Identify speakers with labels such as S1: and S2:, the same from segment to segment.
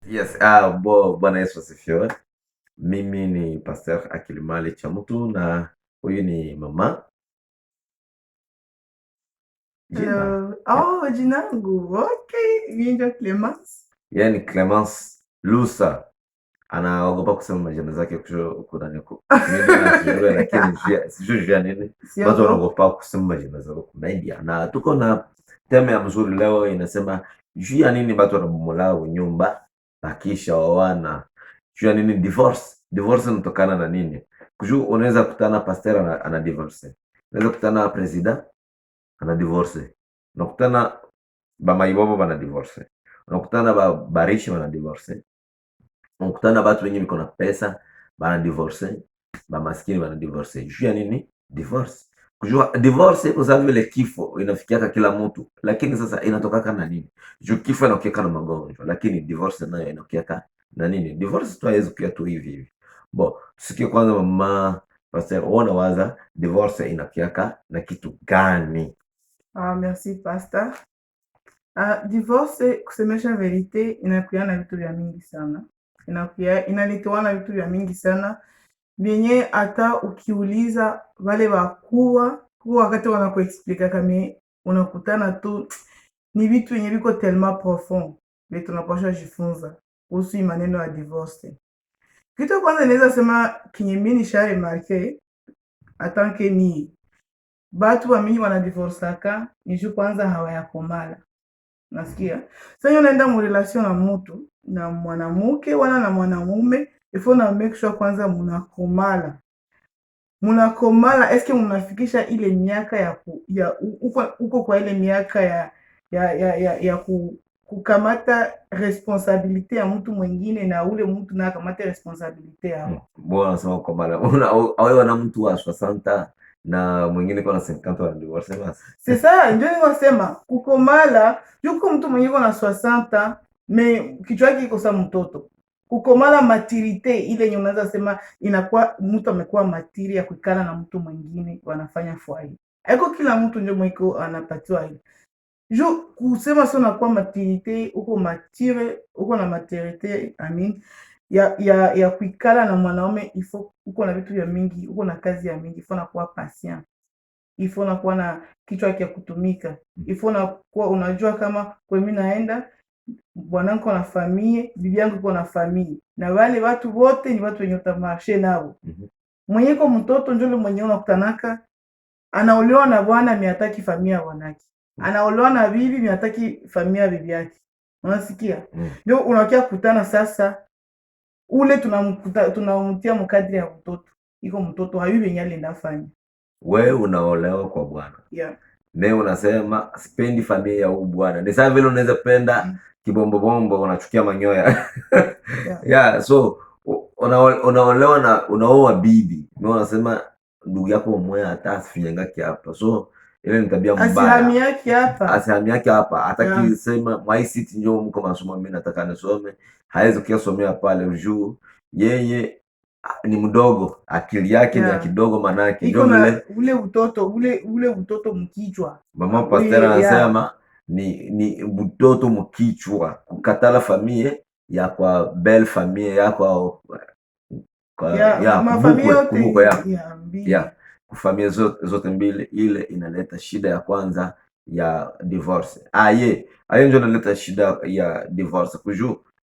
S1: Yes, Bwana Yesu asifiwe. Mimi ni Pastor Akilimali Chamutu na huyu ni mama jina.
S2: Hello. Oh, jina langu. Okay, mimi ndio Clemence.
S1: Yeye ni Clemence Lusa. Anaogopa kusema majina zake kuna niko. Mimi najua lakini sijui jua nini. Watu wanaogopa kusema majina zao kuna India. Na tuko na tema ya mzuri leo inasema juu ya nini watu wanabomola nyumba na kisha wawana. Juu ya nini divorce? Divorce inatokana na nini? Kujua unaweza kutana pastor ana divorce. Unaweza kutana president ana divorce. Unakutana bamaibobo bana divorce. Unakutana barishi bana divorce. Unakutana watu wenye wiko na pesa bana divorce, bamaskini bana divorce. Juu ya nini divorce? Kujua divorce kwa sababu ile kifo inafikiaka kila mtu, lakini sasa inatokaka na nini? Juu kifo inakiaka na magonjwa, lakini divorce nayo inakiaka na nini? Divorce tu haiwezi kuwa tu hivi hivi. Tusikie kwanza mama pastor, waza divorce inakiaka na kitu gani?
S2: Merci pastor. Divorce kusemesha verite inakuya na vitu vya mingi sana. Inaletewa na vitu vya mingi sana. Vyenye hata ukiuliza wale wakubwa wakati wanakuexplika kama unakutana tu ni vitu yenye viko tellement profond. Vitu tunapaswa jifunza kuhusu maneno ya divorce. Kitu kwanza naweza sema kinye mimi nisharemarke atanke ni batu wa mingi wanadivorsaka nishu kwanza hawayakomala. Nasikia sasa unaenda mu relation na mtu na mwanamke wala na mwanamume, ifo na make sure kwanza munakomala eske munafikisha ile miaka uko kwa ile miaka ya kukamata responsabilite ya mtu mwingine na ule mtu na kamata responsabilite yao.
S1: Bwana nasema kwa mara awe na mtu wa 60 na mwingine kwa na 50 wa divorce basi.
S2: Sasa ndio ninasema kukomala, yuko mtu mwenye kwa na 60 me kichwa yake iko sa mtoto. Kukomala maturite ile yenye unaweza sema inakuwa mtu amekuwa matiri ya kuikala na mtu mwingine wanafanya foyer. Haiko kila mtu ndio mwiko anapatiwa hiyo. Kusema sio nakuwa maturite, uko matire, uko na maturite, ya kuikala na mwanaume ifo uko na vitu vya mingi, uko na kazi ya mingi, ifo nakuwa patient. Ifo nakuwa na kichwa ya kutumika. Ifo nakuwa unajua kama kwa mimi naenda bwanangu na familia, bibi yangu iko na familia. Na wale watu wote ni watu wenye utamashe nao. Mwenye kwa mtoto ndio mwenye unakutanaka anaolewa na bwana miataki familia wanaki. Anaolewa na bibi miataki familia bibi yake. Unasikia? Ndio unakia kutana sasa ule tunamtia mkadri ya mtoto. Iko mtoto habibi yenye alienda fanya.
S1: Wewe unaolewa kwa bwana.
S2: Yeah.
S1: Leo unasema sipendi familia ya huyu bwana. Ni sawa vile unaweza penda kibombo bombo unachukia manyoya. Yeah, so unaolewa na unaoa bibi. Mimi unasema ndugu yako mmoja hata asifinyangaki hapa. So ile ni tabia mbaya. Asihami yake hapa. Hataki sema my city njoo mko masomo mimi nataka nisome. Hawezi kuyasomea pale juu. Yeye ni mdogo, akili yake ni ya kidogo manake
S2: ndio ule utoto mkichwa.
S1: Mama pastor anasema ni mtoto mkichwa kukatala familia ya kwa belle familia yako familia zote mbili, ile inaleta shida ya kwanza ya divorce. Ayo ndio inaleta shida ya divorce.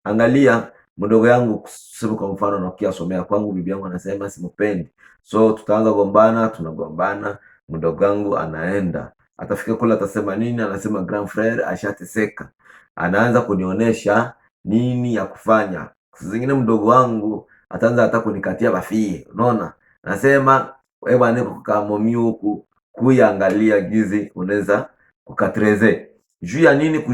S1: Angalia mdogo yangu kusema kwa mfano nakia somea kwangu, bibi yangu anasema simupendi. So tutaanza tunagombana, mdogo wangu anaenda. Atafika kule atasema nini? Anasema grand frère ashateseka. Anaanza kunionyesha nini ya kufanya. Zingine mdogo wangu ataanza hata kunikatia bafie. Unaona? Anasema wewe bwana kama mimi huku kuiangalia gizi unaweza kukatreze. Juu ya nini?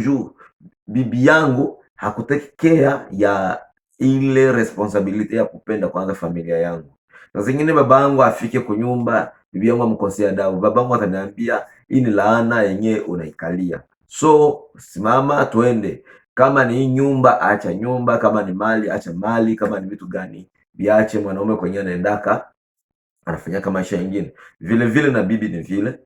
S1: Bibi yangu hakutekea ya ile responsibility ya kupenda kwanza familia yangu. Na zingine babangu afike kunyumba, bibi yangu amkosea adabu, babangu ataniambia hii ni laana yenye unaikalia. So simama tuende. Kama ni nyumba acha nyumba, kama ni mali acha mali, kama ni vitu gani biache. Mwanaume kwenye anaendaka anafanya kama maisha mengine. Vile vile na bibi ni vile.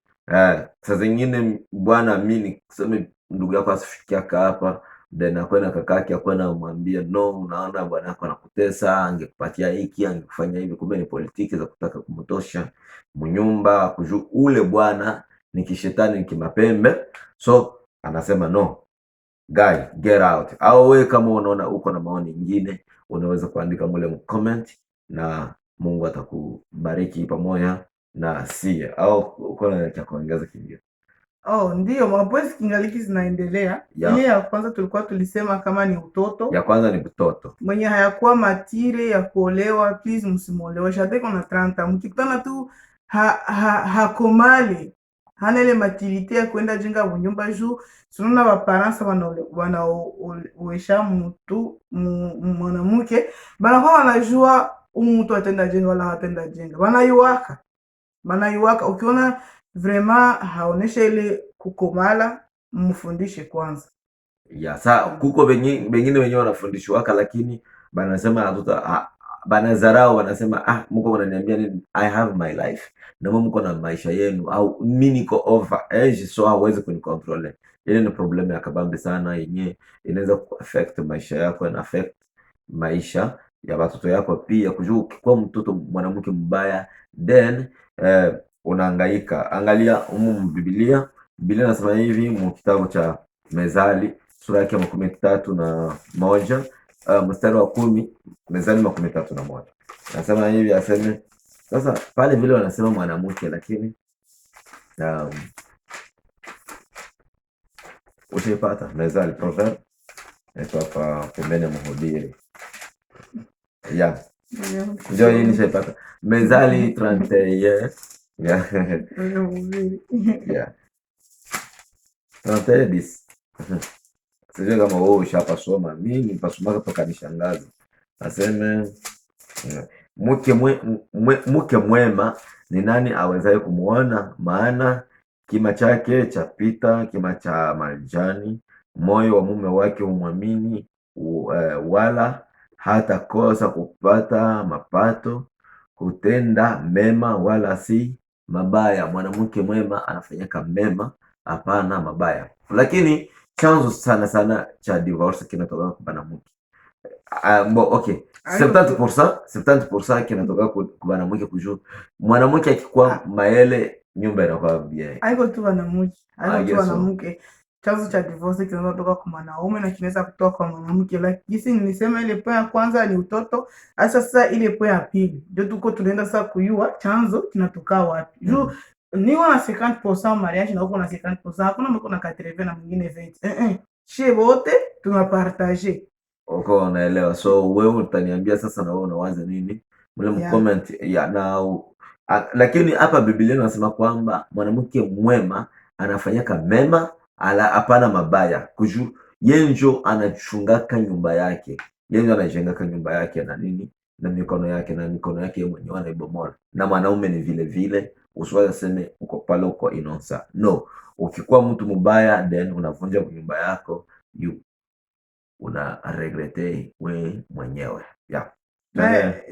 S1: Sasa zingine bwana mimi kuseme ndugu yako asifikia hapa then akwenda kakake akwenda kumwambia no, unaona bwana yako anakutesa, angekupatia hiki, angekufanya hivi, kumbe ni politiki za kutaka kumtosha mnyumba, kujua ule bwana ni kishetani, ni kimapembe. So anasema no guy, get out. Au wewe kama unaona uko na maoni ingine, unaweza kuandika mule comment na Mungu atakubariki pamoja na sie. Au uko na cha kuongeza kingine?
S2: Oh, ndio mapwezi kingaliki zinaendelea. Ile ya kwanza tulikuwa tulisema kama ni utoto.
S1: Ya kwanza ni utoto.
S2: Mwenye hayakuwa matire ya kuolewa, please msimuolewe. Shateko na 30. Mkikutana tu hakomali. Hana ile maturite ya kwenda jenga bunyumba juu. Tunaona baparansa wanaoesha mtu mwanamke. Banakuwa wanajua mtu atenda jenga wala hatenda jenga. Wanaiwaka. Ukiona vraiment haonesha ile kukomala, mfundishe kwanza.
S1: Sa kuko bengine wenyewe wanafundishwaka, lakini banasema banazarau, wanasema mko wananiambia nini, I have my life na mko na maisha yenu, au mimi niko over age, so hawezi kunicontrol. Ile ni problem ya kabambe sana, yenyewe inaweza kuaffect maisha yako na affect maisha ya watoto yako pia. Kujua ukikuwa mtoto mwanamke mbaya, then unahangaika. Angalia Biblia nasema hivi mu kitabu cha Mezali sura yake 31 mstari wa 10, Mezali 31 nasema hivi, aseme sasa pale vile wanasema mwanamke, lakini utaipata Mezali proverb ito hapa pembeni ya Mhubiri. Ndio hii nishaipata Mezali 31 sijui kama wewe ushapasoma. Mimi nipasomaka toka nishangaza. Naseme mke mwema ni nani awezaye kumuona? Maana kima chake chapita kima cha marijani, moyo wa mume wake humwamini, wala hata kosa kupata mapato, kutenda mema wala si mabaya. Mwanamke mwema anafanyaka mema, hapana mabaya. Lakini chanzo sana cha divorce kinatoka kwa mwanamke. Okay, 70% kinatoka kwa mwanamke. Kujua mwanamke akikuwa maele, nyumba inakuwa bien.
S2: Haiko tu mwanamke. Chanzo cha divorce kinaweza kutoka kwa mwanaume na kinaweza kutoka kwa mwanamke. Lakini nilisema ile point ya kwanza ni utoto. Sasa ile point ya pili ndio tuko tunaenda sasa kujua chanzo kinatoka wapi. Juu ni wana 50% mariage na uko na 50%, hakuna mko na 80 na mwingine 20. Chez wote tunapartage.
S1: Uko unaelewa? So wewe utaniambia sasa, na wewe unawaza nini? Mle comment lakini hapa Biblia inasema kwamba mwanamke mwema anafanyaka mema, hapana mabaya. Kuju yenjo anachungaka nyumba yake, yenjo anajengaka nyumba yake na nini, na mikono yake mwenyewe anaibomola. Na mwanaume ni vile vile. Usiwaze sema uko pale uko inosa. No, ukikuwa mtu mbaya then unavunja nyumba yako, una regrete we mwenyewe.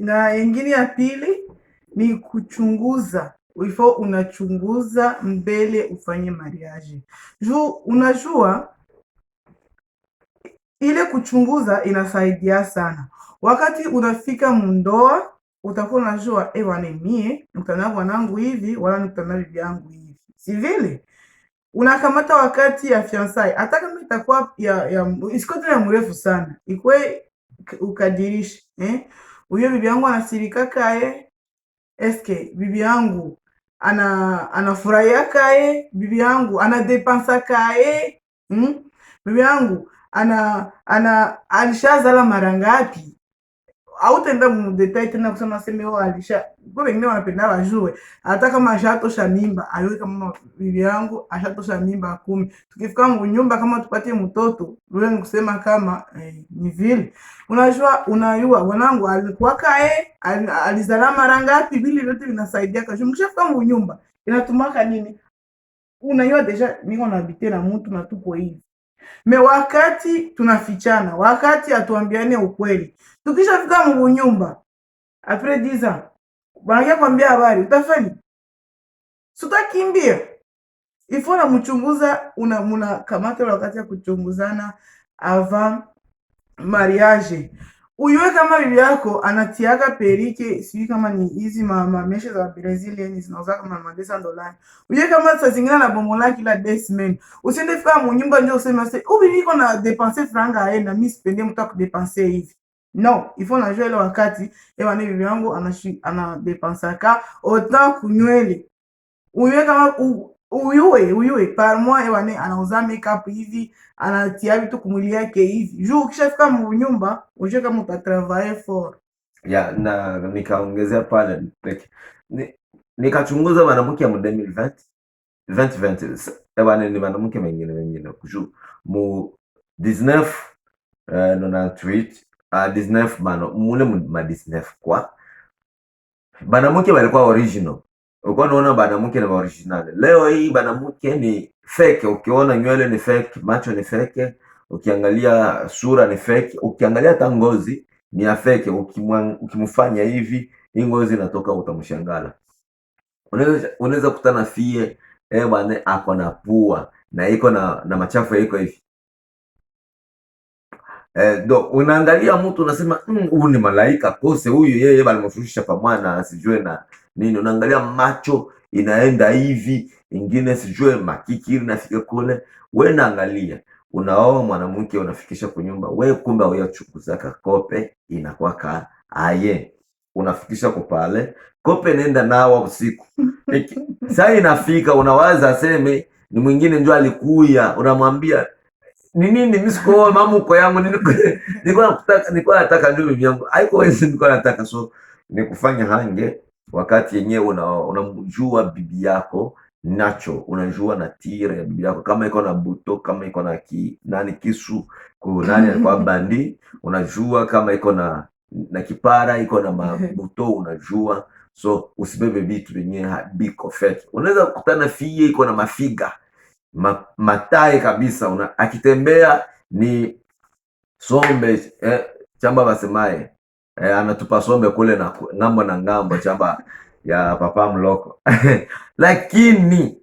S2: Na ingine ya pili ni kuchunguza. Ifo unachunguza mbele ufanye mariage. Juu unajua ile kuchunguza inasaidia sana. Wakati unafika mundoa, utakuwa unajua bwana, mie nikutana bwanangu hivi wala nikutana bibi yangu hivi. Si vile? Unakamata wakati ya fiancé, hata kama itakuwa isikote ya mrefu sana, ikwe ukadirisha huyo bibi yangu anasirika kae, eske bibi yangu anafurahia kae, bibi yangu anadepansa kae, bibi yangu alishazala mara ngapi? Au tenda mdetail tena kusema alisha. Kwa wengine wanapenda wajue hata kama ashatosha mimba, aliwe kama bibi yangu ashatosha mimba 10. Tukifika nyumba kama tupate mtoto, wewe kusema kama ni vile. Unajua wanangu alikuwa kae, alizala mara ngapi, vile vyote vinasaidia kwa mkishafika nyumba. Inatumaka nini? Unajua deja niko na habite na mtu na tuko hivi. Wakati tunafichana, wakati atuambiane ukweli, tukishafika nyumba après 10 ans banakia kwambia habari, utafanya sutakimbia. Ifo na mchunguza, muna kamata wakati ya kuchunguzana, avant mariage. Uyue kama bibi yako anatiaka perike, sijui kama ni hizi mameshe za Brazilian zinauza kama $200. Uyue kama saa zingine na bomola kila 2 semaines. Usiende fika munyumba ndio useme sasa, bibi iko na dépenser franga aenda, mimi sipendi mtu akudepenser hivi. Non, il faut najua ile wakati ewane bibi yangu anadepensaka autant kunywele. Uyue kama uyue par mois ewane anauza makeup hivi, anatia vitu kumwili yake hivi. Juu ukishafika munyumba ujue kama utatravailler fort.
S1: Ya na nikaongezea pale nikachunguza mwanamke wa 2020 ewane ni mwanamke mengine kujuu mu 1998 19 bano mule ma 19 kwa banamuke balikuwa original. Ulikuwa unaona banamuke na original. Leo hii banamuke ni fake. Ukiona nywele ni fake, macho ni fake, ukiangalia sura ni fake, ukiangalia hata ngozi ni ya fake. Ukimfanya hivi hii ngozi inatoka, utamshangala. Unaweza kutana fie bwana ako na pua na iko na machafu iko hivi. Do unaangalia mtu unasema huyu ni malaika kose, huyu yeye balimfundisha pa mwana sijue na nini. Unaangalia macho inaenda hivi, ingine sijue makiki inafika kule. Wewe naangalia, unaoa mwanamke unafikisha kwa nyumba, wewe kumbe wewe chukuzaka kope inakuwa ka aye, unafikisha kwa pale kope nenda nao usiku. Sasa inafika unawaza aseme ni mwingine ndio alikuya, unamwambia ni nini misiko mamuko yangu nilikuwa nataka ndio bibi yangu haiko wewe, nilikuwa nataka. So ni kufanya hange wakati yenyewe unamjua bibi yako nacho, unajua na tire ya bibi yako, kama iko na buto, kama iko na kisu ku nani alikuwa bandi, unajua kama iko na kipara, iko na mabuto, unajua. So usibebe vitu vyenyewe biko fake. Unaweza kukutana fie iko na mafiga matae kabisa, akitembea ni sombe chamba basemaye anatupa sombe kule na ngambo chamba ya papa mloko. Lakini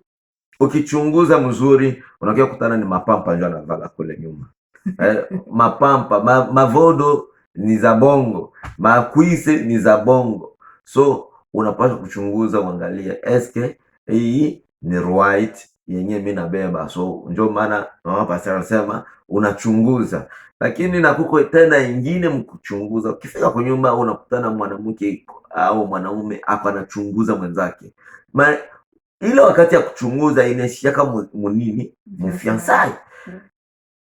S1: ukichunguza mzuri unakia kutana ni mapampa ndio anavala kule nyuma. Mapampa mavodo ni za bongo, makwise ni za bongo. So unapaswa kuchunguza, uangalie eske hii ni right yenye mimi nabeba. So ndio maana mama pastor anasema unachunguza. Lakini na kuko tena ingine mkuchunguza, ukifika kwa nyumba unakutana mwanamke au mwanaume hapa anachunguza mwenzake. Ile wakati ya kuchunguza inaishia kama munini mfiansai.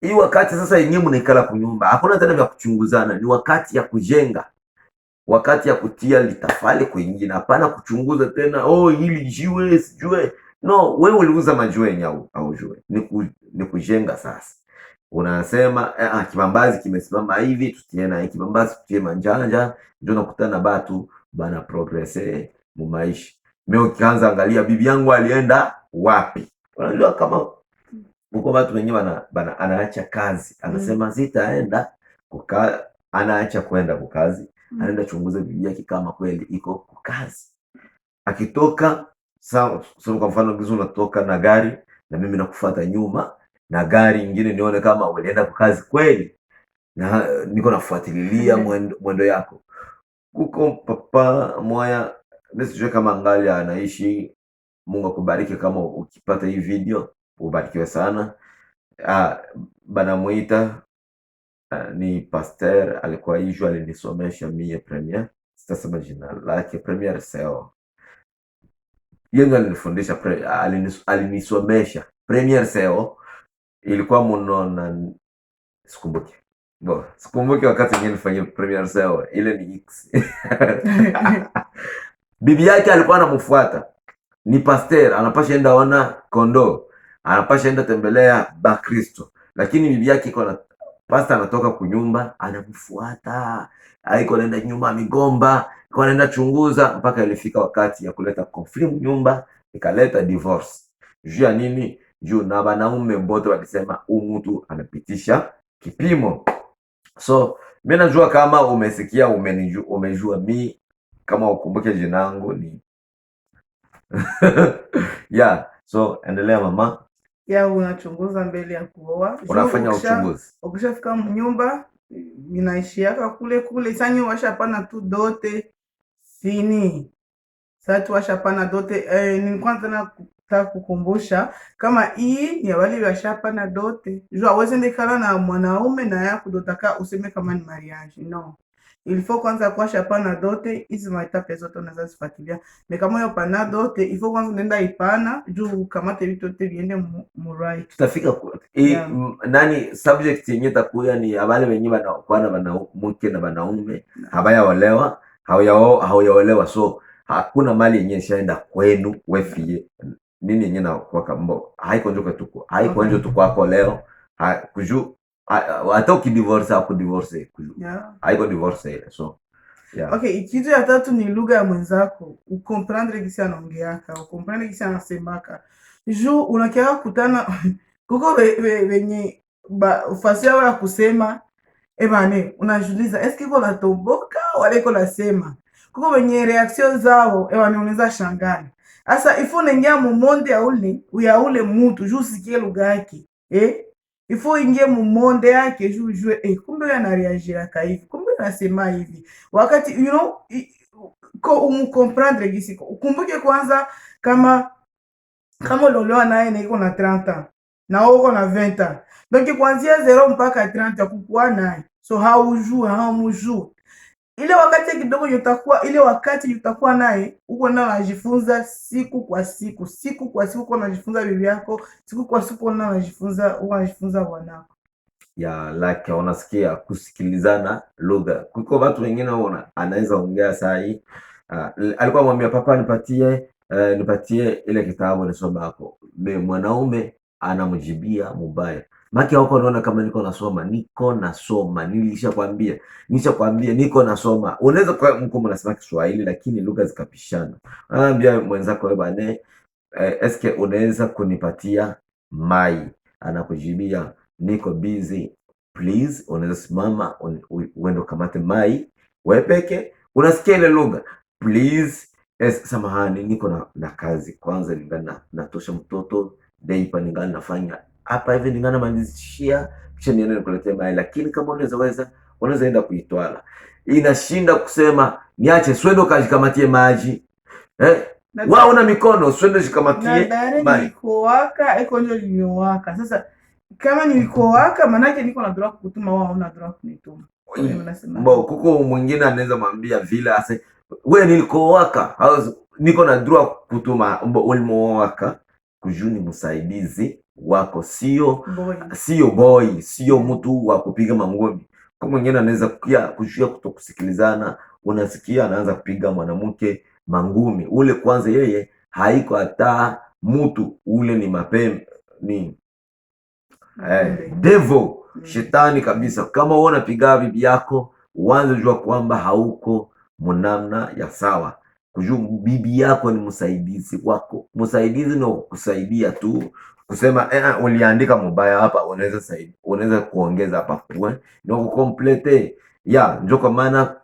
S1: Hii wakati sasa yenyewe mnaikala kwa nyumba, hakuna tena vya kuchunguzana, ni wakati ya kujenga, wakati ya kutia litafali kwingine. Hapana kuchunguza tena hili jiwe sijue. No, wewe uliuza majiwe yenyewe au jue. Ni kujenga sasa. Unasema kibambazi kimesimama hivi, tutie na kibambazi tutie manjanja, ndio nakutana batu bana progresser mu maisha. Mimi ukianza angalia bibi yangu alienda wapi? Unajua kama uko watu wenyewe bana anaacha kazi, anasema sitaenda anaacha kwenda kwa kazi, anaenda chunguza bibi yake kama kweli iko kwa kazi. Akitoka sawa, kwa mfano gizu unatoka na gari na mimi nakufuata nyuma na gari nyingine, nione kama ulienda kwa kazi kweli, na niko nafuatilia mwendo yako. Kuko papa moya nisijue kama angali anaishi, Mungu akubariki kama ukipata hii video, ubarikiwe sana. Banamuita ni pastor, alikuwa hijo alinisomesha mie premier, sitasema jina lake, premier seo. Yeye alinifundisha, alinisomesha premier seo. Ilikuwa mnona sikumbuki wakati nyingine nifanyia premier seo, ile ni X. Bibi yake alikuwa anamfuata, ni pastor, anapasha enda ona kondo, anapasha enda tembelea ba Kristo, lakini bibi yake iko na pastor, anatoka kunyumba anamfuata, haiko naenda nyuma migomba, iko naenda chunguza, mpaka ilifika wakati ya kuleta conflict nyumba, ikaleta divorce. Juu ya nini? Juu na wanaume bote walisema huyu mtu anapitisha kipimo. So mimi najua kama umesikia, umejua mimi kama ukumbuke jina langu ni yeah. So endelea mama.
S2: ya unachunguza mbele ya kuoa.
S1: Unafanya uchunguzi.
S2: Ukishafika mnyumba inaishiaka kule kule. Sanyi washapana tu dote sini. Sasa washapana dote ni kwanza nataka kukumbusha kama hii ni wale washapana dote. Hawezi ndikana na mwanaume na ya kudotaka useme kama ni mariage. No. Il faut kwanza kwa shapana dote hizi maetape zote unaweza zifuatilia. Kama hiyo pana dote il faut kwanza nenda ipana juu kamata vitu vyote viende murai.
S1: Tutafika nani subject yenyewe takuya ni abale wenyewe bana mwanamke na wanaume hawayaolewa hawayaolewa, so hakuna mali yenyewe shaenda kwenu wefie nini yenyewe na kwa kambo haiko njo tuko leo kuju hata ukidivorce au kudivorce haiko divorce ile, so
S2: yeah. Okay, kitu ya tatu ni lugha ya mwenzako, ukomprendre kisi anaongeaka, ukomprendre kisi anasemaka. Juu unakia kutana kuko wenye fasi yao ya kusema ebane, unajiuliza eske iko natomboka wala iko nasema. Kuko wenye reaction zao ebane unaweza shangana. Asa ifo naingia mu monde ya ule mtu juu sikie lugha yake. Ifo ingie mu monde yake juu kumbe anareagira hivi. Kumbe anasema hivi. Wakati you know ko umcomprendre gisi. Ukumbuke kwanza kama loloa naye na iko na 30 ans na uko na 20 ans. Donc kuanzia 0 mpaka 30 kukua naye. So haumjui. Ile wakati kidogo utakuwa naye uko na unajifunza siku kwa siku unajifunza bibi yako, siku kwa siku unajifunza bwanako.
S1: Ya like unasikia kusikilizana lugha. Kuko watu wengine anaweza ongea saa hii alikuwa mwambia papa nipatie ile kitabu nisome hapo. Mwanaume anamjibia mubaya. Maki huko unaona kama niko nasoma, nilishakwambia niko nasoma. Unaweza kwa mko mnasema Kiswahili lakini lugha zikapishana. Anambia mwenzako wewe bana eske unaweza kunipatia mai? Anakujibia niko busy please. Unaweza simama uende kamate mai wewe peke. Unasikia ile lugha please, samahani niko na kazi kwanza, ningana natosha mtoto deipa, ningana nafanya hapa hivi, ningana malizishia kisha niende nikuletee mai. Lakini kama unaweza enda kuitwala, inashinda kusema niache swendo kajikamatie maji wao una mikono swendo jikamatie
S2: mai. Nilikuwaka iko ndio niliowaka. Sasa kama nilikuwaka manake niko na droit kutuma, wao una droit kunituma.
S1: Kuko mwingine anaweza mwambia vile ase wewe nilikuwaka niko na droit kutuma, ulimowaka kujuni msaidizi wako, sio boy, sio mtu wa kupiga mangumi. Kwa mwingine anaweza kushia kutokusikilizana, unasikia anaanza kupiga mwanamke mangumi. Ule kwanza yeye haiko hata mtu, ule ni mapembe, ni devil, shetani kabisa. Kama wewe unapiga bibi yako, uanze jua kwamba hauko mnamna ya sawa. Kujua bibi yako ni msaidizi wako. Msaidizi ni kusaidia tu, kusema uliandika mubaya hapa, unaweza kuongeza hapa point na kukomplete. Ndio kwa maana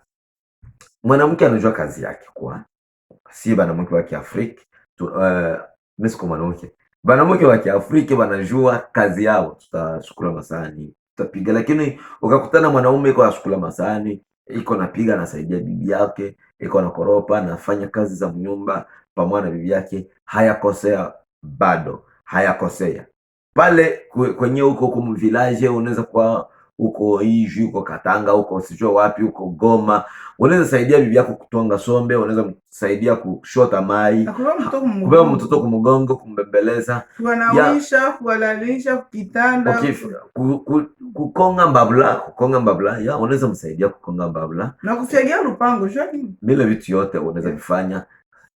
S1: mwanamke anajua kazi yake, kwa si mwanamke wa Kiafrika msiko mwanamke. Mwanamke wa Kiafrika wanajua kazi yao, tutasukula masani, tutapiga. Lakini ukakutana mwanaume kwa sukula masani, iko napiga anasaidia bibi yake, iko na koropa anafanya kazi za nyumba pamoja na bibi yake, hayakosea bado, hayakosea. Pale kwenye huko village, unaweza kwa huko Iju, huko Katanga, huko sijua wapi, huko Goma, unaweza saidia bibi yako kutonga sombe, unaweza kusaidia kushota mai, kubeba mtoto kumgongo, kumbembeleza,
S2: kualalisha kitanda,
S1: kukonga mbabula, unaweza msaidia kukonga mbabula
S2: na kufyagia lupango.
S1: Bila vitu yote unaweza kufanya.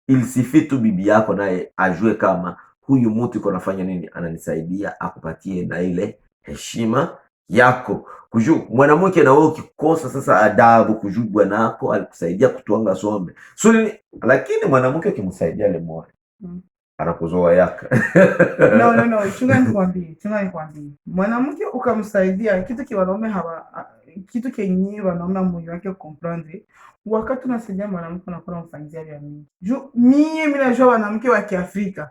S1: Ilisifitu bibi yako naye ajue kama huyu mtu yuko nafanya nini, ananisaidia, akupatie na ile heshima yako. Kujua mwanamke na wewe ukikosa sasa adabu, kujua bwanako alikusaidia kutuanga sombe lakini mwanamke ukimsaidia ile moyo anakuzoa yaka
S2: no chunga nikwambie mwanamke ukamsaidia kitu kenye wanaona moyo wake comprendre. Wakati unasaidia mwanamke unakuwa unamfanyia vya mingi. Mimi najua wanawake wa Kiafrika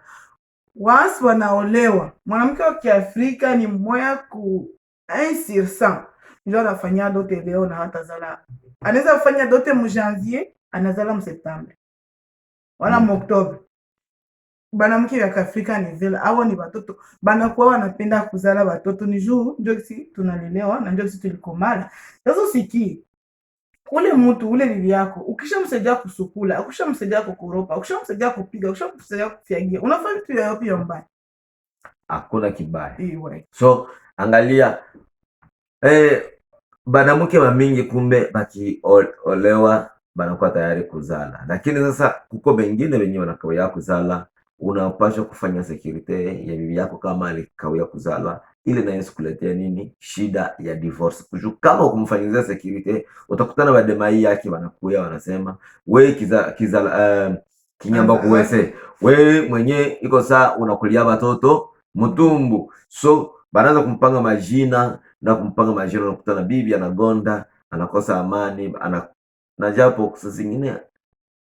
S2: Once wanaolewa, mwanamke wa Kiafrika ni mmoja ku 1 sur 100 ndio anafanya dote leo na hatazala. Anaweza kufanya dote mu janvier, anazala mu septembre wala mu octobre. Banamke wa Kiafrika ni vile, hao ni watoto banakuwa wanapenda kuzala watoto, ni juu ndio sisi tunalelewa na ndio sisi tulikomala. Sasa usikii ule mtu ule bibi yako, ukishamsaidia kusukula, ukishamsaidia kukoropa, ukishamsaidia kupiga, ukishamsaidia kufiagia, unafanya vitu yapi ya mbaya?
S1: Hakuna kibaya.
S2: Iwe.
S1: So angalia banamuke bamingi kumbe bakiolewa banakuwa tayari kuzala, lakini sasa kuko bengine wenye wanakawia kuzala, unapaswa kufanya security ya bibi yako kama alikawia kuzala, ile nayo sikuletea nini shida ya divorce. Kuju kama ukumfanyizia security, utakutana bademai yake wanakuya wanasema we kizala kinyamba kuwese we mwenye iko saa unakulia watoto mtumbu. So banaanza kumpanga majina na kumpanga majina, unakutana bibi anagonda, anakosa amani, na japo saa zingine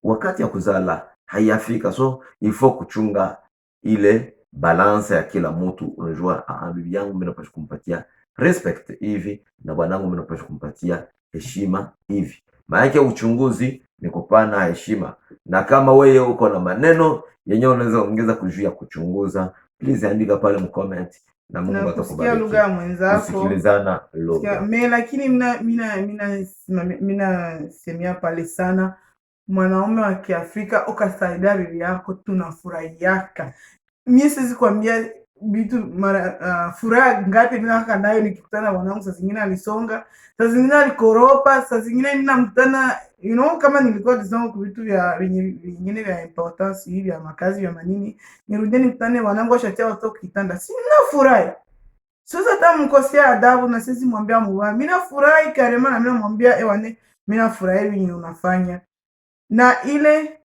S1: wakati ya kuzala hayafika. So ifo kuchunga ile balance ya kila mtu. Unajua bibi yangu mimi napaswa kumpatia respect hivi na bwanangu mimi napaswa kumpatia heshima hivi. Maana uchunguzi ni kupana heshima, na kama wewe uko na maneno yenyewe unaweza ongeza kujuia kuchunguza, please andika pale mcomment na Mungu atakubariki.
S2: Lugha ya mwenzako,
S1: kusikilizana lugha.
S2: Lakini mina semia pale sana, mwanaume wa Kiafrika ukasaidia bibi yako, tunafurahiaka. Mimi siwezi kuambia vitu mara furaha ngapi mimi nayo nikikutana mwanangu, saa zingine alisonga, saa zingine alikoropa, saa zingine ninamkutana kama nilikuwa disonga kwa vitu vya vingine vya importance hivi vya makazi vya manini, nirudie nikutane mwanangu ashatia watoto kitanda, si ninafurahi. Sasa hata mkosea adabu na sisi mwambia mbwa, mimi nafurahi karema, na mimi mwambia ewane, mimi nafurahi nini unafanya. Na ile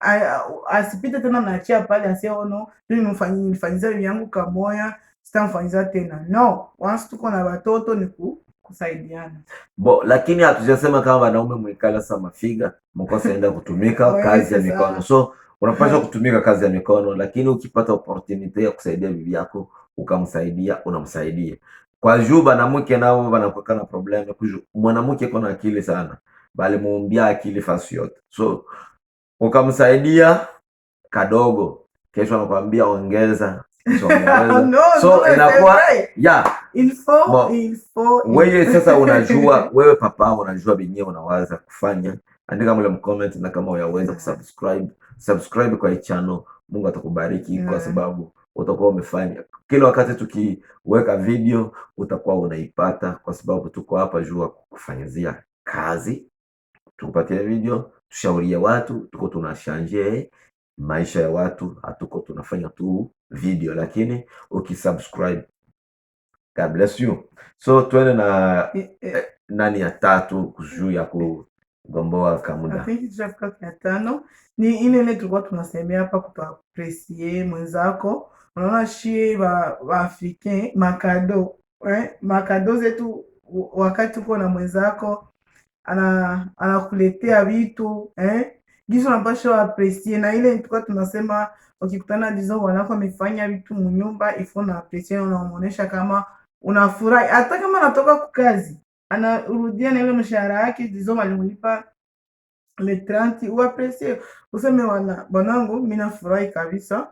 S2: asipite tena naachia pale asiono nilifanyia bibi yangu kamoya, sitamfanyia tena. No, once tuko na watoto ni kusaidiana.
S1: Lakini hatujasema kama wanaume mwikala sama mafiga mkosa enda kutumika kazi ya mikono. So unapaswa kutumika kazi ya mikono, lakini ukipata opportunity ya kusaidia bibi yako ukamsaidia, unamsaidia. Kwa juu banamuke nao wanakuwa na problem kuju mwanamke kuna akili sana, bali muumbia akili fasi yote. So ukamsaidia kadogo, kesho anakuambia ongeza. So inakuwa wewe sasa unajua, wewe papa unajua binyewe unawaza kufanya. Andika mle mcomment, na kama unaweza subscribe kwa hii channel, Mungu atakubariki kwa sababu utakuwa umefanya. Kila wakati tukiweka video utakuwa unaipata, kwa sababu tuko hapa jua kufanyizia kazi, tukupatia video, tushaurie watu, tuko tunashanje maisha ya watu, hatuko tunafanya tu video. Lakini ukisubscribe, God bless you. So tuende na nani ya tatu juu ya kugomboa kamuda.
S2: Ya tano ni ile tulikuwa tunasemea hapa, kutoaprecier mwenzako. Unaona shie wa Africain makado zetu, wakati uko na mwenzako anakuletea vitu gizo unapaswa aprecier. Na ile tulikuwa tunasema ukikutana dizo wanako amefanya vitu mnyumba, ifo na aprecier, unamuonesha kama unafurahi. Hata kama anatoka kwa kazi anarudia na ile mshahara yake dizo walimlipa le 30, uaprecier, useme bwanangu mimi nafurahi kabisa,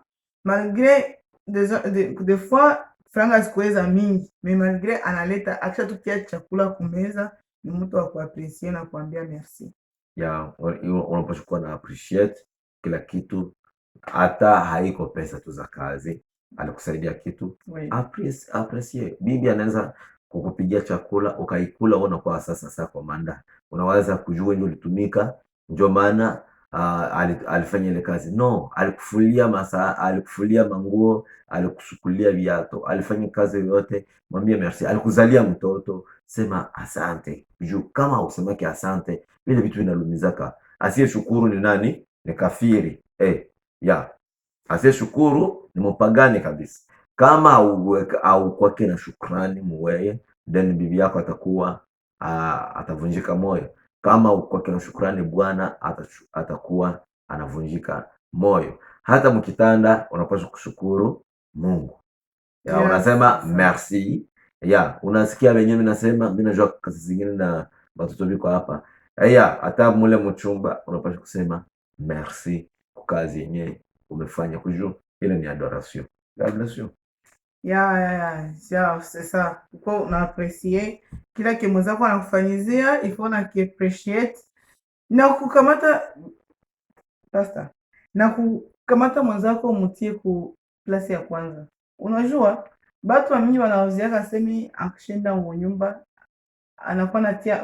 S2: malgré des fois franga sikuweza mingi, mais malgré analeta acha tukia chakula kumeza, ni mtu wa kuaprecier na kuambia merci.
S1: Unapaswa kuwa na appreciate kila kitu, hata haiko pesa tu za kazi, alikusaidia kitu, appreciate. Bibi anaweza kukupigia chakula ukaikula, unakuwa sasa komanda, unaweza kujua ndio ulitumika, ndio maana alifanya ile kazi. No, alikufulia masaa, alikufulia manguo, alikusukulia viatu, alifanya kazi yote, mwambie merci. Alikuzalia mtoto, sema asante. Juu kama usemake asante, vile vitu vinalumizaka. Asiye shukuru ni nani? Ni kafiri. Asiye shukuru ni mpagani kabisa. Kama au kwake na shukrani muweye, then bibi yako atakuwa atavunjika moyo. Kama kwake na shukrani Bwana, atakuwa anavunjika moyo. Hata mkitanda unapaswa kushukuru Mungu. Ya,
S2: Yes,
S1: unasema
S2: sasa.
S1: merci. Ya, unasikia wenyewe mimi nasema, mimi najua kazi zingine na watoto biko hapa. Ya, hata mule mchumba unapaswa kusema merci kwa kazi yenyewe umefanya kujua ile ni adoration. God bless you.
S2: Ya, c'est ça. Uko unaapresie kila kimwenzako anakufanyizia, ifo na kiappreciate na kukamata Sasa na kukamata mwenzako mutie ku plasi ya kwanza. Unajua batu wamingi wanawaziaka semi akishinda munyumba anakuwa natia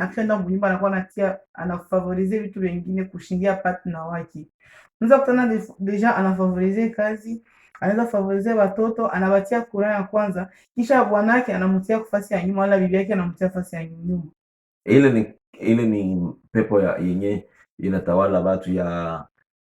S2: akishinda munyumba anakuwa natia anafavorize vitu vingine kushindia partner wake. Unaweza kutana deja anafavorize kazi, anaweza favorize watoto, anabatia kura ya kwanza, kisha bwanake anamutia kufasi ya nyuma, wala bibi yake anamutia fasi ya nyuma.
S1: Ile ni pepo ya yenye inatawala watu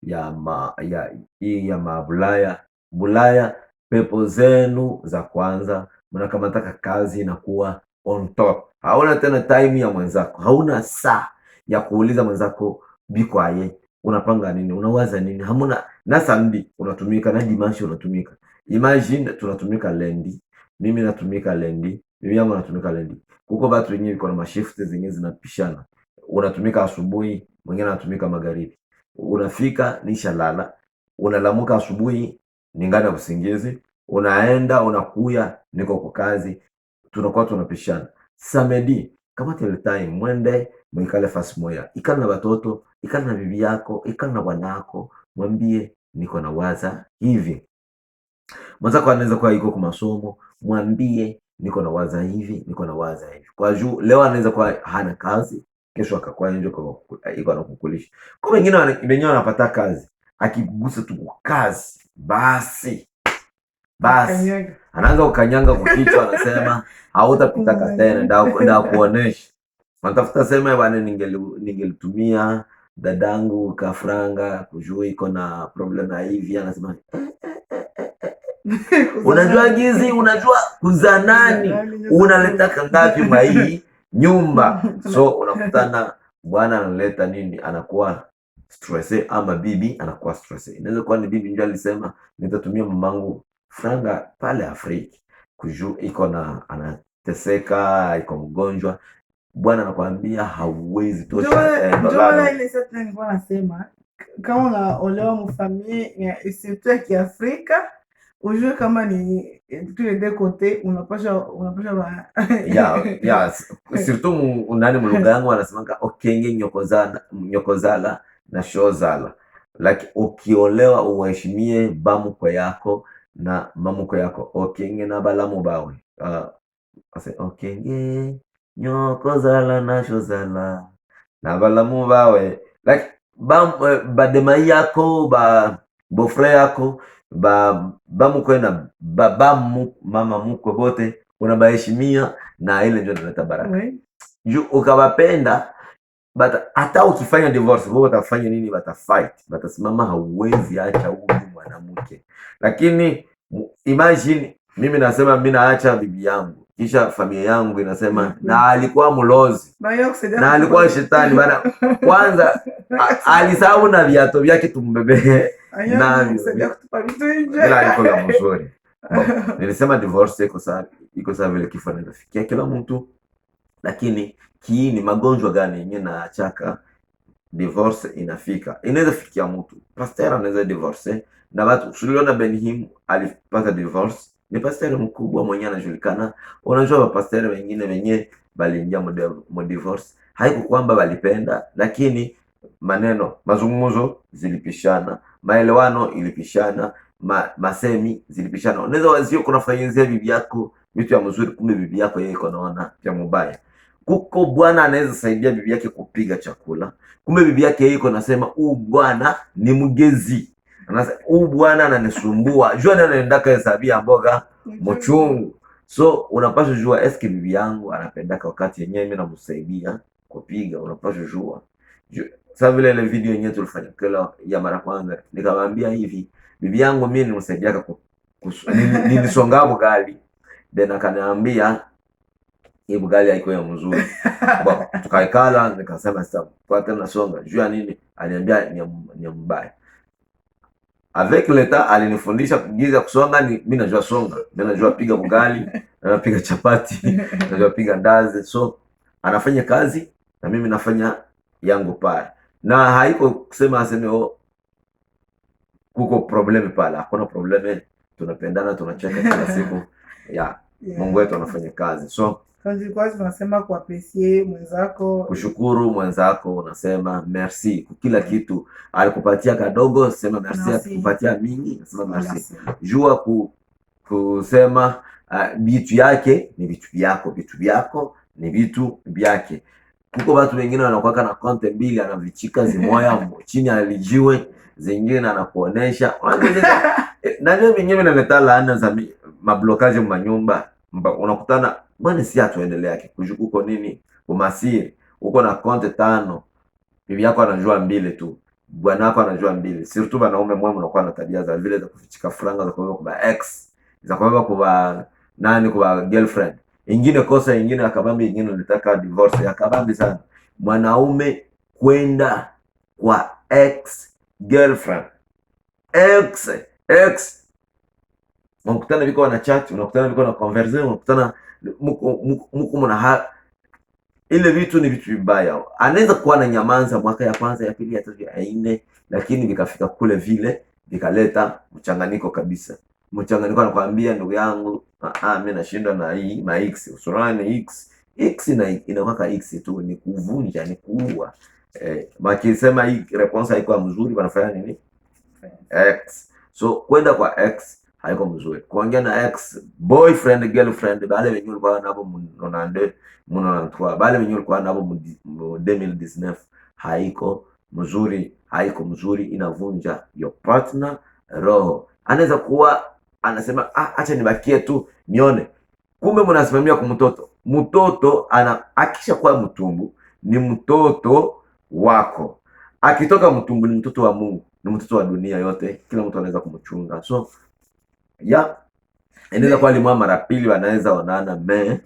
S1: ya mabulaya bulaya. Pepo zenu za kwanza mnakamataka kazi inakuwa on top, hauna tena time ya mwenzako, hauna saa ya kuuliza mwenzako bikwaye unapanga nini, unawaza nini, hamuna na samedi unatumika na dimanche unatumika. Imagine tunatumika lendi, mimi natumika lendi, bibi yangu natumika lendi. Kuko watu wenyewe wiko na mashift zenyewe zinapishana, unatumika asubuhi, mwingine anatumika magharibi. Unafika nisha lala, unalamuka asubuhi ningana usingizi, unaenda unakuya niko kwa kazi, tunakuwa tunapishana. Samedi kama tele time mwende mwikale fasi moya, ikana na watoto, ikana na bibi yako, ikana na bwanako, mwambie niko na waza hivi. Mwenzako anaweza kuwa iko kwa masomo, mwambie niko na waza hivi, niko na waza hivi. Kwa juu leo anaweza kuwa hana kazi, kesho akakuwa nje kwa iko anakukulisha. Kwa wengine wenyewe wanapata kazi, akigusa tu kazi basi anaanza ukanyanga kwa kichwa, anasema hautapitaka tena, ndio kuonesha. Wanatafuta sema bwana, ningelitumia dadangu kafranga kujua iko na problem na hivi, anasema unajua gizi, unajua kuzanani, unaleta ngapi mai nyumba. So unakutana bwana analeta nini, anakuwa stressé, ama bibi anakuwa stressé. Inaweza kuwa ni bibi ndio alisema nitatumia mamangu franga pale Afrika kujua iko na anateseka, iko mgonjwa. Bwana anakuambia hauwezi tosha.
S2: Ndio ile sasa nilikuwa nasema kama unaolewa mfamilia ya surtout ya Kiafrika, ujue kama ni tous les deux côtés unapasha
S1: surtout ndani mlugha yangu wanasemanga okenge nyokozala na shozala. Like ukiolewa uheshimie bamukwe yako na mamukwe yako. Okenge na balamu bawe. Okenge nyokozala na shozala na balamu bawe. Like bademai yako, bofre yako, bamukwe na babamu mama mukwe bote unabaheshimia, na ile ndio inaleta baraka. Juu ukawapenda hata ukifanya divorce wao watafanya nini? Watafight, watasimama, hauwezi acha huyu mwanamke. Lakini imagine mimi nasema mimi naacha bibi yangu, kisha familia yangu inasema na alikuwa mlozi na alikuwa shetani bana, kwanza alisahau na viatu vyake tumbebe navyo bila alikuwa mzuri. Nilisema divorce iko sawa vile kifo inafikia kila mtu, lakini kiini magonjwa gani yenyewe na achaka divorce inafika, inaweza fikia mtu. Pastor anaweza divorce, na watu tuliona Benhim alipata divorce, ni pastor mkubwa mwenyewe anajulikana. Unajua pastor wengine wenyewe baliingia mo divorce, haiko kwamba walipenda, lakini mazungumzo zilipishana, maelewano ilipishana, masemi zilipishana. Unaweza wazio kuna fanyizia bibi yako vitu ya mzuri, kumbe bibi yako yeye iko naona vya mbaya. Kuko bwana anaweza saidia bibi yake kupiga chakula, kumbe bibi yake yeye iko nasema huu bwana ni mgezi, anasema huu bwana ananisumbua, jua nani anaendaka hesabia mboga mchungu. So unapaswa jua eske bibi yangu anapendaka wakati yenyewe mimi namsaidia kupiga. Unapaswa jua sasa vile ile video yenyewe tulifanya kila ya mara kwanza, nikamwambia hivi bibi yangu mimi nimsaidiaka nilisonga bugali, then akaniambia hii bugali haiko ya mzuri. Tukaikala, nikasema sasa kwa tena songa jua nini, aliniambia ni mbaya. avec leta alinifundisha kugiza kusonga, ni mimi najua songa, mimi najua piga bugali, najua piga chapati, najua piga ndazi. So anafanya kazi na mimi nafanya yangu pale, na haiko kusema aseme kuko probleme pale. Hakuna probleme, tunapendana, tunacheka kila siku ya Mungu wetu anafanya kazi. So
S2: kwa tunasema kuapresie mwenzako,
S1: kushukuru mwenzako, unasema merci kwa kila kitu. Alikupatia kadogo, sema merci. Alikupatia mingi, sema merci. Jua kusema vitu yake ni vitu vyako, vitu vyako ni vitu vyake. Kuko watu wengine wanakuwa na konte mbili, anavichika zimoya chini alijiwe, zingine anakuonesha na ndio mwenyewe inaleta laana za mablokaje manyumba. Unakutana bwana, si atuendelea kikujuku uko nini umasiri, uko na konte 5, bibi yako anajua 2 tu, bwana wako anajua 2. Surtout wanaume mwema unakuwa na tabia za vile za kufichika franga za kwa ex, za kwa nani, kwa girlfriend. Ingine kosa ingine akabambi, ingine unataka divorce ya kabambi sana. Mwanaume kwenda kwa ex girlfriend, ex unakutana viko na chat, unakutana viko na conversation, unakutana mko mna ile vitu ni vitu vibaya. Anaweza kuwa na nyamanza mwaka ya kwanza, ya pili, ya tatu, ya 4, lakini vikafika kule vile vikaleta mchanganyiko kabisa. Mchanganyiko anakuambia ndugu yangu, mimi nashindwa na hii ma x, usurani x na inakuwa x tu, ni kuvunja, ni kuua. Wakisema hii response haiko mzuri, wanafanya nini? X. So kwenda kwa x haiko mzuri. Kuongea na ex boyfriend girlfriend, bale wenyewe walikuwa nabo mnonande mnonantwa, bale wenyewe walikuwa nabo 2019, haiko mzuri, haiko mzuri, inavunja your partner roho. Anaweza kuwa anasema acha nibakie tu nione, kumbe mnasimamia kwa mtoto akisha kwa mtumbu, ni mtoto wako. Akitoka mtumbu ni mtoto wa Mungu, ni mtoto wa dunia yote, kila mtu anaweza kumchunga. So inaweza kwa limwa mara pili wanaweza onana,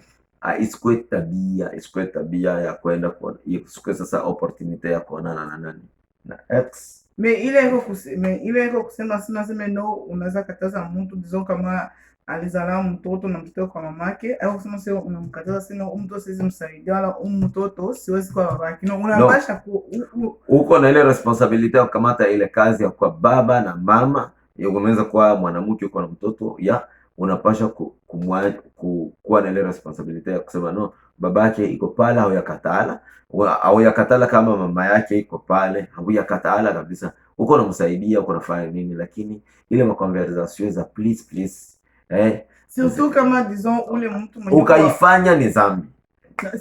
S1: isikwe tabia ya kwenda kwa isikwe sasa opportunity ya kuonana na nani na ex.
S2: ile iko kusema sema no, unaweza kataza mtu disons kama alizala mtoto na mtoto kwa mamake, au kusema sio unamkataza sina mtoto siwezi msaidia, wala mtoto siwezi kwa babake. No, unapasha
S1: uko na ile responsibility ya kukamata ile kazi ya kwa baba na mama. Unaweza kuwa mwanamke uko na mtoto unapasha kuwa na ile responsibility ya kusema no, babake iko pale, au yakatala kama mama yake iko pale, au yakatala kabisa, uko unamsaidia, uko unafanya nini, lakini ile conversation za please
S2: surtout kama disons ule mtu mwenye
S1: ukaifanya ni dhambi.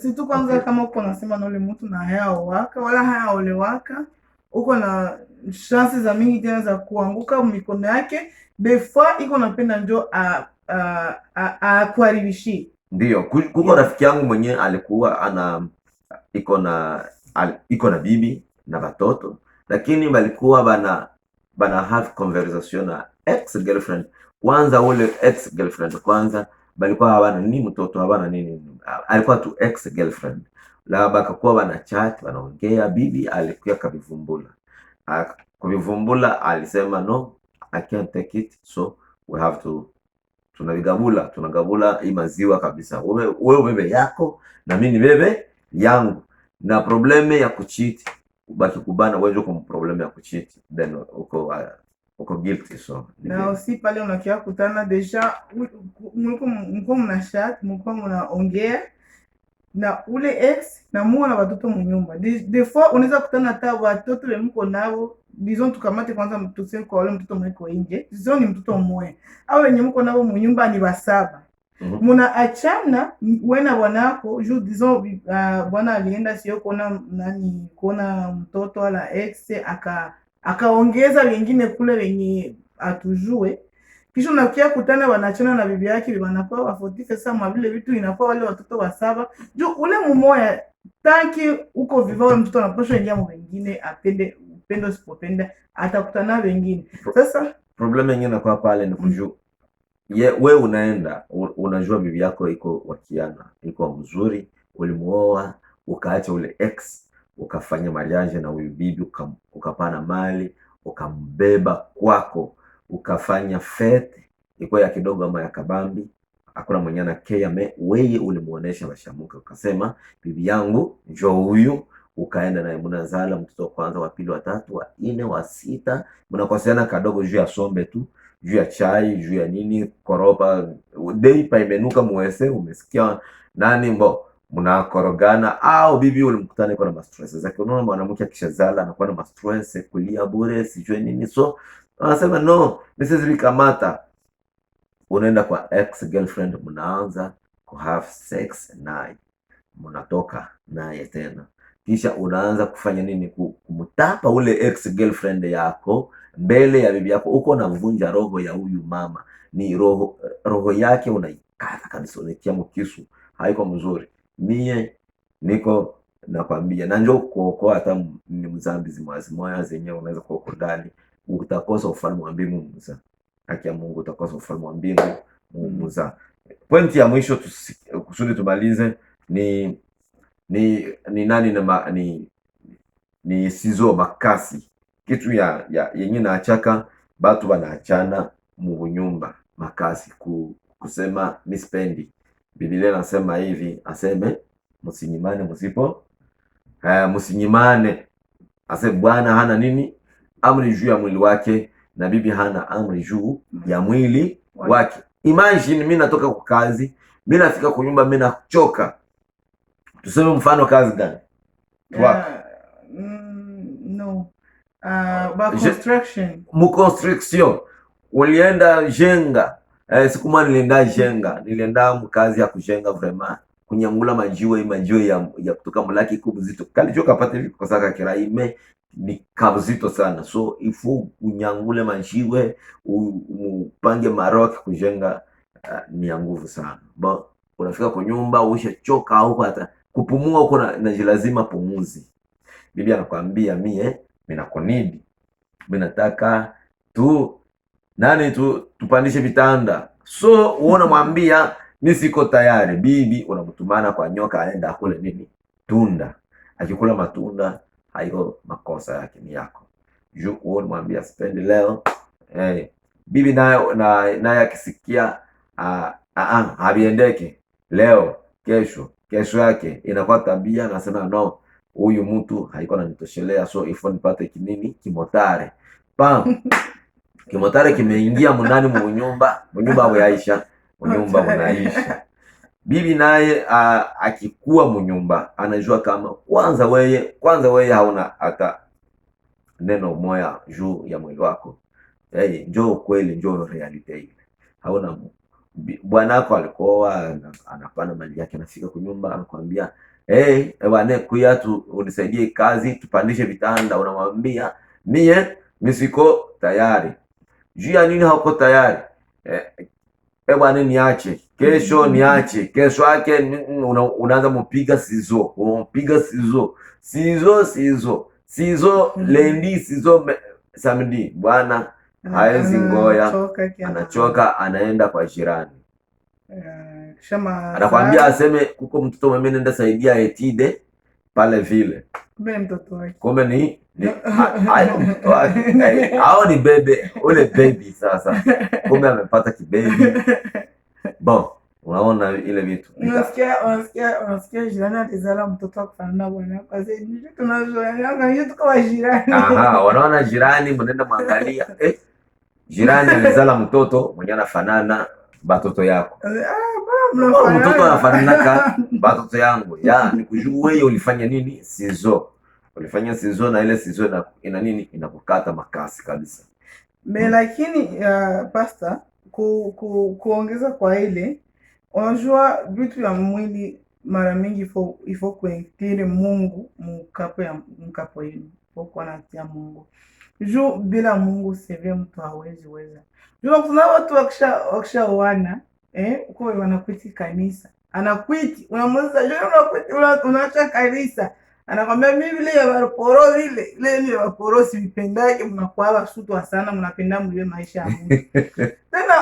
S2: Surtout kwanza kama uko unasema na ule mtu na hayaowaka wala hayaolewaka, uko na chances za mingi tena za kuanguka mikono yake. Des fois iko napenda njo kuharibishi.
S1: Ndio kuko rafiki yangu mwenye alikuwa iko na bibi na watoto, lakini walikuwa bana have conversation na ex girlfriend. Kwanza ule ex girlfriend kwanza balikuwa hawana ni mtoto, hawana nini, alikuwa tu ex girlfriend. La bakakuwa bana chat, wanaongea, bibi alikuwa kabivumbula. Kubivumbula alisema no, I can't take it, so we have to tunagabula hii maziwa kabisa. Wewe bebe yako na mimi bebe yangu, na probleme ya kucheat ubaki kubana wewe kwa probleme ya kucheat, then uko guilty. So
S2: na aussi pale unakia kutana deja mko mna chat, mko mnaongea na ule ex na muo na watoto mnyumba. Des fois unaweza kutana hata watoto mko nao, disons tukamate kwanza mtuseme kwa wale mtoto mweko nje, disons ni mtoto mmoja au wenye mko nao mnyumba ni 7. Muna achana wena wanako juu disons bwana alienda sio kuona mtoto wala ex akaongeza wengine kule wenye atujue, kisha unakia kutana wanachana na bibi yake, wanakuwa wafotife sama vile vitu inakuwa wale watoto 7 juu ule mumoya tanki uko vivao mtoto anaposha ingia mwingine apende upendo sipopenda atakutana wengine. Sasa
S1: problem yenyewe inakuwa pale ni kujua wewe unaenda unajua bibi yako iko wakiana, iko mzuri, ulimuoa ukaacha ule ex ukafanya mariage na huyu bibi ukapana mali ukambeba kwako, ukafanya fete iko ya kidogo ama ya kabambi, hakuna mwenye anakea, wewe ulimuonesha bashamuka, ukasema bibi yangu njoo huyu, ukaenda naye, mnazala mtoto wa kwanza, wa pili, wa tatu, wa nne, wa sita, mnakoseana kadogo juu ya sombe tu, juu ya chai, juu ya nini, koropa dei pa imenuka muwese, umesikia nani mbo, mnakorogana. Au bibi ulimkutana iko na mastress zake. Unaona mwanamke akishazala anakuwa na mastress, kulia bure, sijui nini, so anasema no, Mrs. Kamata, unaenda kwa ex girlfriend, mnaanza ku have sex naye, mnatoka naye tena, kisha unaanza kufanya nini, kumtapa ule ex girlfriend yako mbele ya bibi yako. Uko unavunja roho ya huyu mama, ni roho yake unaikata kabisa, unatia mkisu, haiko mzuri. Mie niko nakwambia, na njoo kuokoa hata ni mzambi zimwazimoya zenyewe unaweza kuokoa ndani, utakosa ufalme wa mbingu mza. Haki ya Mungu, utakosa ufalme wa mbingu mza. Pointi ya mwisho kusudi tumalize ni nani na ni sizo makasi, kitu ya yenye naachaka batu wanaachana mu nyumba, makasi kusema mispendi. Biblia nasema hivi, aseme msinyimane, msinyimane. Aseme Bwana hana nini, amri juu ya mwili wake, na bibi hana amri juu ya mwili wake. Imagine mimi natoka kwa kazi, mimi nafika kwa nyumba, mimi nachoka. Tuseme mfano kazi gani?
S2: No. Construction.
S1: Construction. Ulienda jenga. Siku moja nilienda mkazi ya kujenga vraiment. Kunyangula majiwe ya kutoka mlaki kubuzito. Kalichoka pata hivi kwa saka kiraime ni kabuzito sana. So ifu unyangule majiwe, upange maroki kujenga, ni ya nguvu sana. Ba unafika kwa nyumba ushachoka, au hata kupumua uko najilazima pumuzi. Bibi anakuambia mimi nakonidi, mimi nataka tupandishe vitanda. So uona mwambia mimi siko tayari. Bibi unamtumana kwa nyoka aenda akule nini? Tunda. Akikula matunda haiko makosa yake, ni yako. Juu uona mwambia sipendi leo. Bibi naye akisikia habiendeke leo, kesho yake inakuwa tabia, nasema no, huyu mtu haiko ananitoshelea, so ifo nipate kinini, kimotare. Kimotare kimeingia mndani mnyumba yaisha, mnyumba unaisha. Bibi naye akikuwa mnyumba anajua kama kwanza wewe hauna hata neno moya juu ya mwili wako. Njoo kweli, njoo reality ile. Hauna bwanako alikoa anapana mali yake, anafika kwa nyumba anakuambia bwana kuya unisaidie kazi, tupandishe vitanda. Unamwambia mimi siko tayari. Juu ya nini hauko tayari? Bwana niache, kesho niache. Kesho yake unaanza mpiga sizo, lendi, sizo samedi. Bwana haezi ngoya, anachoka, anaenda kwa jirani. Anakwambia aseme kuko mtoto mweme nenda saidia etide pale vile. Kumbe ni mtoto wake. Hao ni bebe, ule baby sasa. Kumbe amepata kibaby. Bon, unaona ile vitu.
S2: Unasikia jirani alizala mtoto akufanana bwana. Kwa sababu tunazoea tuko wa jirani.
S1: Wanaona jirani, mnaenda mwangalia. Jirani alizala mtoto mwenye anafanana batoto yako. Mtoto anafanana batoto yangu. Ni kujua wewe ulifanya nini? Ulifanya sizo, na ile sizo ina nini? Inakukata makasi kabisa.
S2: Lakini pastor, kuongeza kwa ile, unajua vitu ya mwili mara mingi ifo kuinktire Mungu mkapo yenu. Kwa natia Mungu. Juu bila Mungu sivyo mtu hawezi weza. Juu kuna watu wakishaoana, uko wanakwiti kanisa. Anakwiti, unamuuliza juu unakwiti, unaacha kanisa. Anakwambia mimi vile ya barporo ile ni barporo sivipendake, mnakuwa wasutwa sana, mnapenda mwe maisha ya Mungu. Tena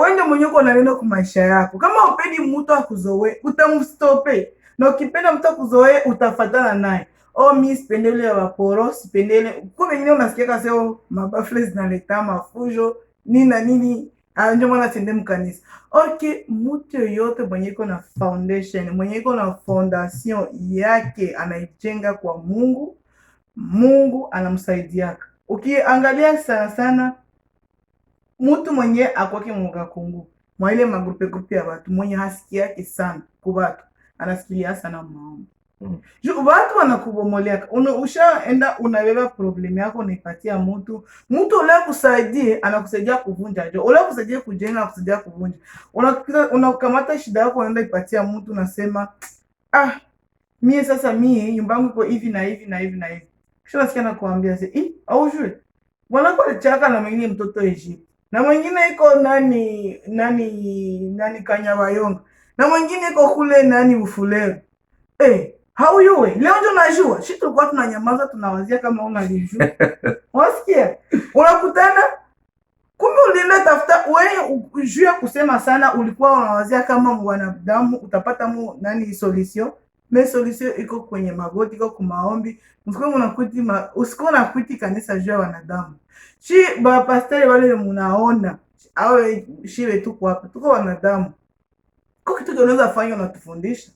S2: wewe mwenye uko na neno kwa maisha yako. Kama upendi mtu akuzoe, utamstope. Na ukipenda mtu akuzoe, utafuatana naye. oh mi sipendele ya waporo, sipendele kwa wengine unasikia kaseo mabafle zinaleta mafujo nini na nini, ndio maana tende mkanisa. Okay, mtu yoyote mwenye iko na foundation, mwenye iko na fondation yake anaijenga kwa Mungu, Mungu anamsaidiaka. Ukiangalia sana sana mtu mwenye akwake muga kungu mwa ile magrupe ya watu mwenye hasikiake sana kwa watu, anasikilia sana maombi. Watu wanakubomolea, ushaenda unabeba problem yako unaipatia mtu ule akusaidie, anakusaidia kuvunja jo, ule kusaidia kujenga, anakusaidia kuvunja. Unakamata shida yako unaenda ipatia mtu, nasema mie sasa mie nyumba yangu iko hivi na hivi na hivi na hivi, kisha nasikia nakuambia au jue bwana kwa chaka na mwingine mtoto Egypt, na mwingine iko nani Kanyabayonga, na mwingine iko kule nani Ufulero. How you we? Leo ndio najua. Sisi tulikuwa tunanyamaza tunawazia kama unalijua. Wasikia? Unakutana kumbe ulienda tafuta wewe ujua kusema sana, ulikuwa unawazia kama mwanadamu utapata nani solution. Mais solution iko kwenye magoti, iko kwa maombi. Usiko na kuti kanisa jua wanadamu. Ba pastor wale mnaona au shiwe tuko hapa. Tuko wanadamu. Kwa kitu tunaweza fanya na tufundisha.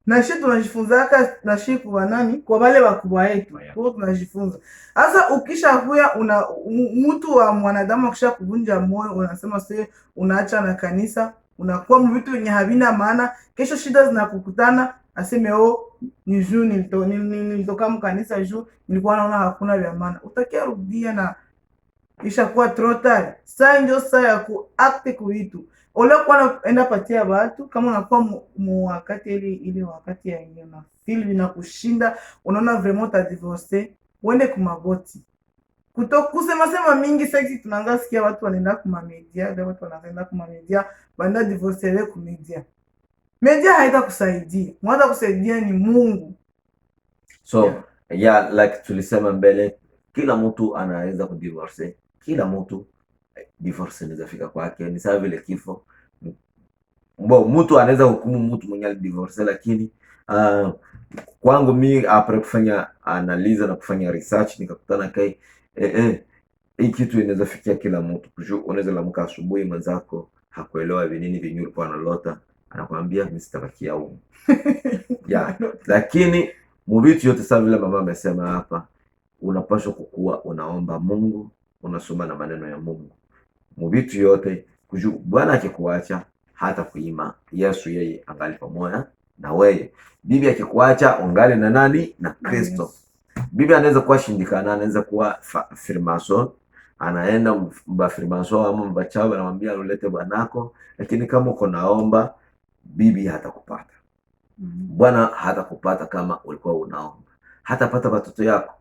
S2: Na sisi tunajifunzaka na sisi kwa nani? Kwa wale wakubwa wetu. Kwa tunajifunza. Sasa ukisha kuya mtu wa mwanadamu akisha kuvunja moyo, unasema sasa unaacha na kanisa, unakuwa vitu vyenye havina maana, kesho shida zinakukutana, aseme ni juu nilitoka mkanisa juu nilikuwa naona hakuna vya maana. Utakia rudia na kisha kuwa trotari. Sasa ndio saa ya kuact kuitu. Ole kwa enda patia watu kama unakuwa wakati ile wakati ya hiyo na feel inakushinda, unaona vraiment ta divorce, uende kumagoti. Kusema mingi sasa tunaanza sikia watu wanaenda kuma media, watu wanaenda kuma media, banda divorce ile ku media. Media haitakusaidia. Mwanza kusaidia ni Mungu.
S1: So, like tulisema mbele, kila mtu anaweza kudivorce. Kila mtu divorce inaweza fika kwake, ni sawa vile kifo. Mtu anaweza hukumu mtu mwenye divorce, lakini kwangu mimi apre kufanya analyze na kufanya research nikakutana kai hii kitu inaweza fikia kila mtu. Unaweza lamka asubuhi mwenzako hakuelewa vinini vinyu ulikuwa analota, anakuambia mimi sitabakia huko. Lakini mvitu yote sawa vile mama amesema hapa, unapaswa kukua unaomba Mungu, unasoma na maneno ya Mungu. Mvitu yote Bwana akikuacha hata kuima, Yesu yeye angali pamoja na wewe. Bibi akikuacha ungali na nani? Na Kristo. Bibi anaweza kuwa shindikana, anaweza kuwa firmason, anaenda firmason ama mbachawe anamwambia ulete bwanako, lakini kama uko naomba bibi hatakupata. Bwana hatakupata kama ulikuwa unaomba. Hatapata watoto yako.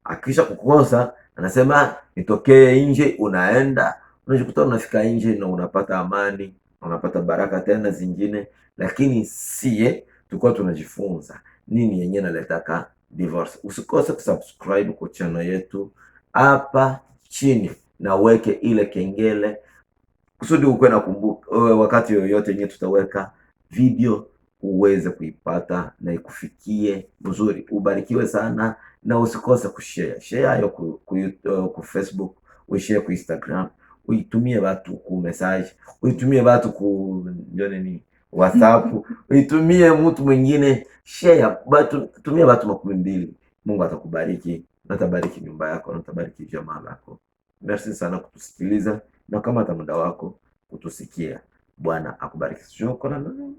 S1: Akisha kukosa anasema nitokee nje, unaenda unajikuta unafika nje na unapata amani, unapata baraka tena zingine. Lakini tulikuwa tunajifunza nini yenyewe naletaka divorce. Usikose kusubscribe kwa channel yetu hapa chini na weke ile kengele kusudi ukwe na kumbuka wakati yoyote yenyewe tutaweka video uweze kuipata na ikufikie mzuri. Ubarikiwe sana na usikose share hayo ku Facebook, ushare ku Instagram, uitumie watu ku message, uitumie watu ku WhatsApp, uitumie mtu mwingine, share watu, tumia watu 200. Mungu atakubariki, na atabariki nyumba yako, na atabariki jamaa lako. Merci sana kutusikiliza na kama hata muda wako kutusikia. Bwana akubariki. Shukrani.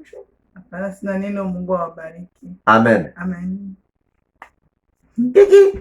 S2: Hapana, sina neno. Mungu awabariki.
S1: Amen.
S2: Amen.
S1: Kiki.